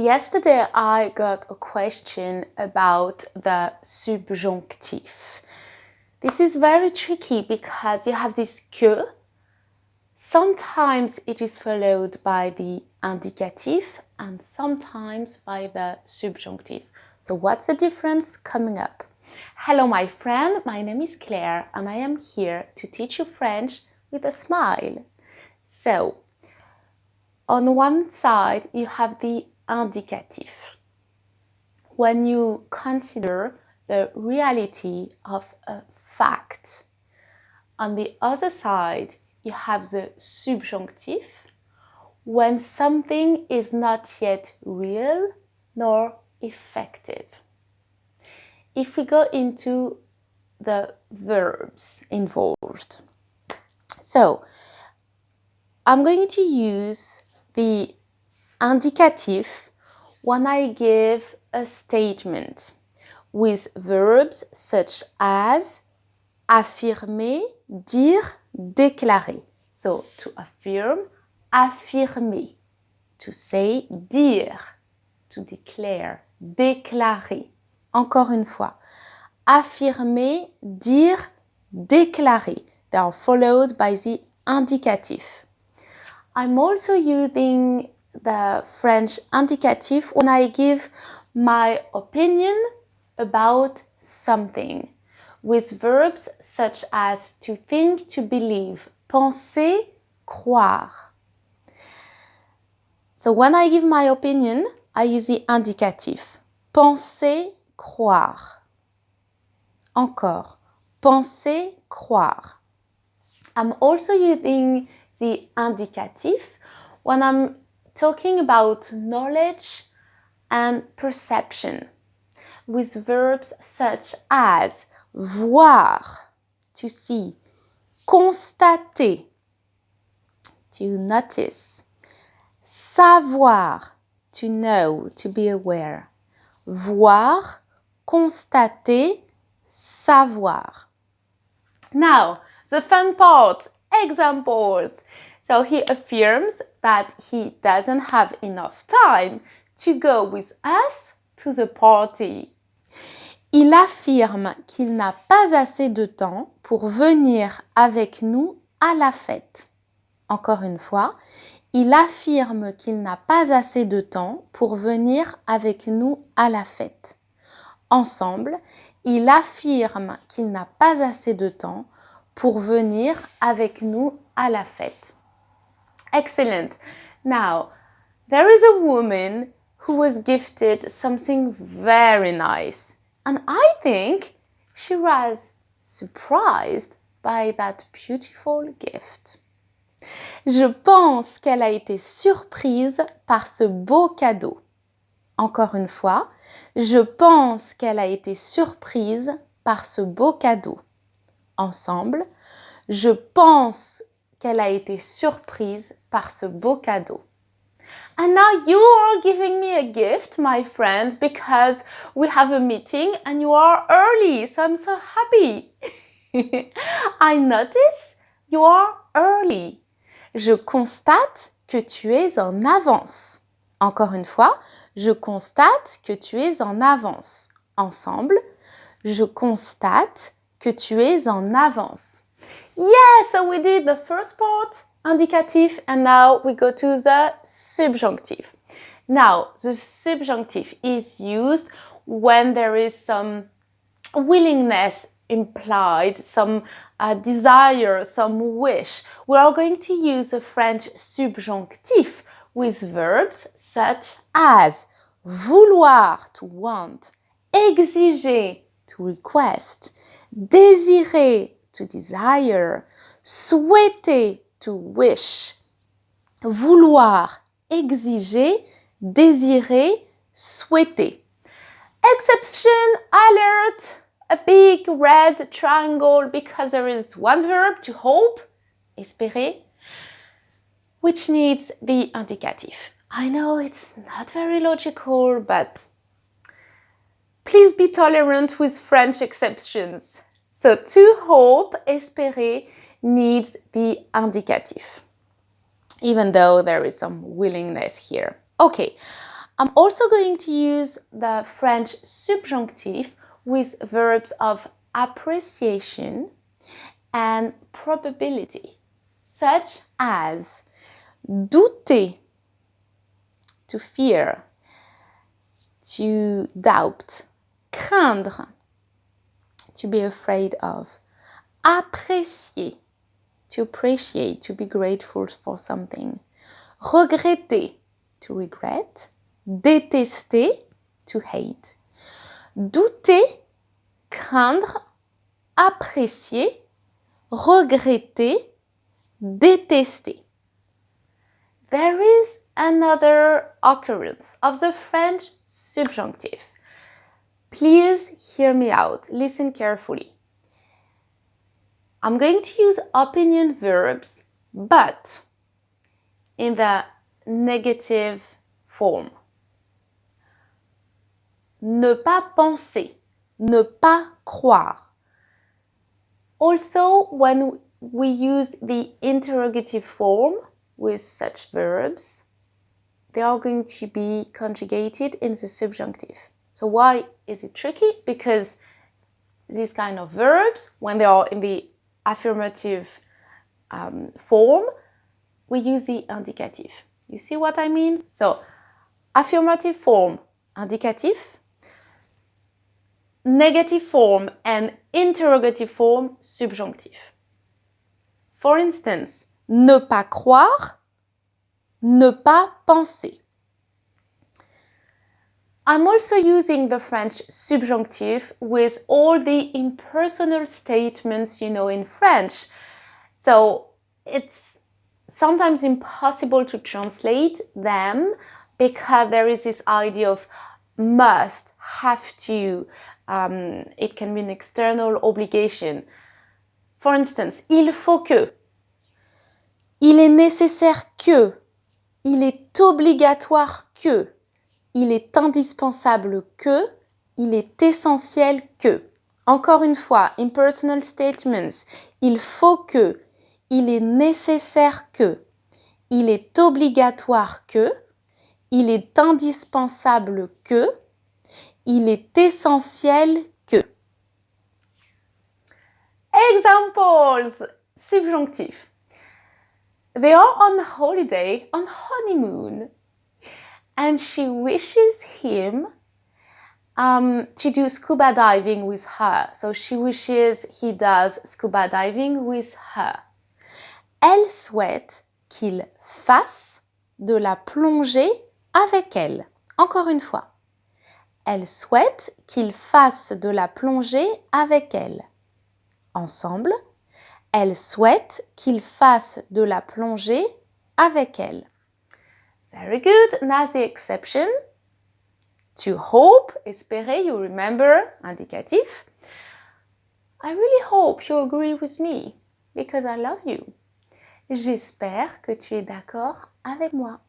yesterday I got a question about the subjunctive. This is very tricky because you have this que. Sometimes it is followed by the indicatif and sometimes by the subjunctive. So what's the difference? Coming up. Hello my friend, my name is Claire and I am here to teach you French with a smile. So, on one side you have the indicatif. When you consider the reality of a fact. On the other side, you have the subjunctive, when something is not yet real nor effective. If we go into the verbs involved. So, I'm going to use the indicatif when I give a statement with verbs such as affirmer, dire, déclarer. So, to affirm, affirmer. To say, dire. To declare, déclarer. Encore une fois. Affirmer, dire, déclarer. They are followed by the indicatif. I'm also using the French indicatif when I give my opinion about something, with verbs such as to think, to believe, penser, croire. So when I give my opinion, I use the indicatif. Penser, croire. Encore. Penser, croire. I'm also using the indicatif when I'm talking about knowledge and perception, with verbs such as voir, to see, constater, to notice, savoir, to know, to be aware, voir, constater, savoir. Now, the fun part, examples. So he affirms that he doesn't have enough time to go with us to the party. Il affirme qu'il n'a pas assez de temps pour venir avec nous à la fête. Encore une fois, il affirme qu'il n'a pas assez de temps pour venir avec nous à la fête. Ensemble, il affirme qu'il n'a pas assez de temps pour venir avec nous à la fête. Excellent. Now, there is a woman who was gifted something very nice. And I think she was surprised by that beautiful gift. Je pense qu'elle a été surprise par ce beau cadeau. Encore une fois, je pense qu'elle a été surprise par ce beau cadeau. Ensemble, je pense qu'elle a été surprise par ce beau cadeau. And now you are giving me a gift, my friend, because we have a meeting and you are early, so I'm so happy. I notice you are early. Je constate que tu es en avance. Encore une fois, je constate que tu es en avance. Ensemble, je constate que tu es en avance. Yes, so we did the first part, indicatif, and now we go to the subjunctive. Now, the subjunctive is used when there is some willingness implied, some desire, some wish. We are going to use the French subjonctif with verbs such as vouloir, to want, exiger, to request, désirer, to desire, souhaiter, to wish, vouloir, exiger, désirer, souhaiter. Exception alert! A big red triangle because there is one verb, to hope, espérer, which needs the indicatif. I know it's not very logical, but please be tolerant with French exceptions. So to hope, espérer needs the indicatif, even though there is some willingness here. Okay, I'm also going to use the French subjunctive with verbs of appreciation and probability, such as douter, to fear, to doubt, craindre, to be afraid of, apprécier, to appreciate, to be grateful for something, regretter, to regret, détester, to hate, douter, craindre, apprécier, regretter, détester. There is another occurrence of the French subjunctive. Please hear me out. Listen carefully. I'm going to use opinion verbs, but in the negative form. Ne pas penser, ne pas croire. Also, when we use the interrogative form with such verbs, they are going to be conjugated in the subjunctive. So why is it tricky? Because these kind of verbs, when they are in the affirmative form, we use the indicatif. You see what I mean? So, affirmative form, indicatif, negative form and interrogative form, subjunctif. For instance, ne pas croire, ne pas penser. I'm also using the French subjunctive with all the impersonal statements you know in French. So it's sometimes impossible to translate them because there is this idea of must, have to. It can be an external obligation. For instance, il faut que, il est nécessaire que, il est obligatoire que, il est indispensable que, il est essentiel que. Encore une fois, impersonal statements, il faut que, il est nécessaire que, il est obligatoire que, il est indispensable que, il est essentiel que. Examples, subjunctif. They are on holiday, on honeymoon, and she wishes him to do scuba diving with her. So she wishes he does scuba diving with her. Elle souhaite qu'il fasse de la plongée avec elle. Encore une fois. Elle souhaite qu'il fasse de la plongée avec elle. Ensemble, elle souhaite qu'il fasse de la plongée avec elle. Very good. Now the exception. To hope, espérer, you remember, indicatif. I really hope you agree with me because I love you. J'espère que tu es d'accord avec moi.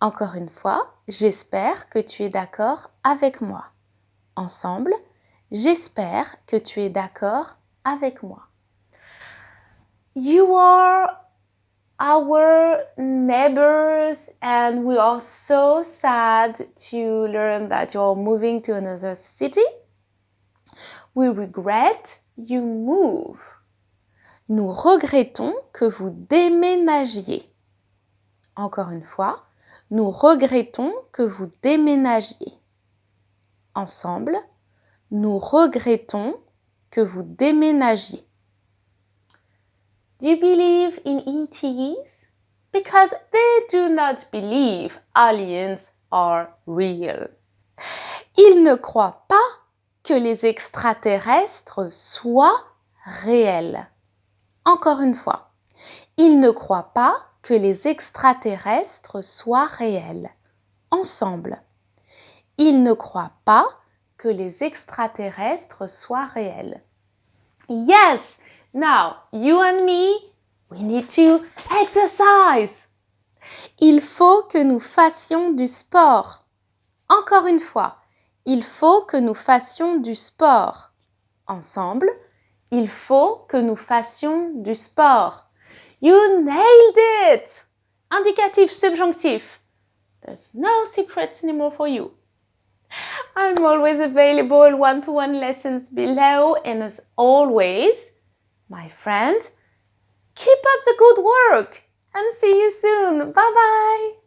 Encore une fois, j'espère que tu es d'accord avec moi. Ensemble, j'espère que tu es d'accord avec moi. You are our neighbors and we are so sad to learn that you're moving to another city. We regret you move. Nous regrettons que vous déménagiez. Encore une fois, nous regrettons que vous déménagiez. Ensemble, nous regrettons que vous déménagiez. Do you believe in ETs? Because they do not believe aliens are real. Ils ne croient pas que les extraterrestres soient réels. Encore une fois, ils ne croient pas que les extraterrestres soient réels. Ensemble, ils ne croient pas que les extraterrestres soient réels. Yes! Now, you and me, we need to exercise. Il faut que nous fassions du sport. Encore une fois, il faut que nous fassions du sport. Ensemble, il faut que nous fassions du sport. You nailed it! Indicatif, subjonctif. There's no secrets anymore for you. I'm always available, one-to-one lessons below, and as always, my friend, keep up the good work and see you soon. Bye-bye.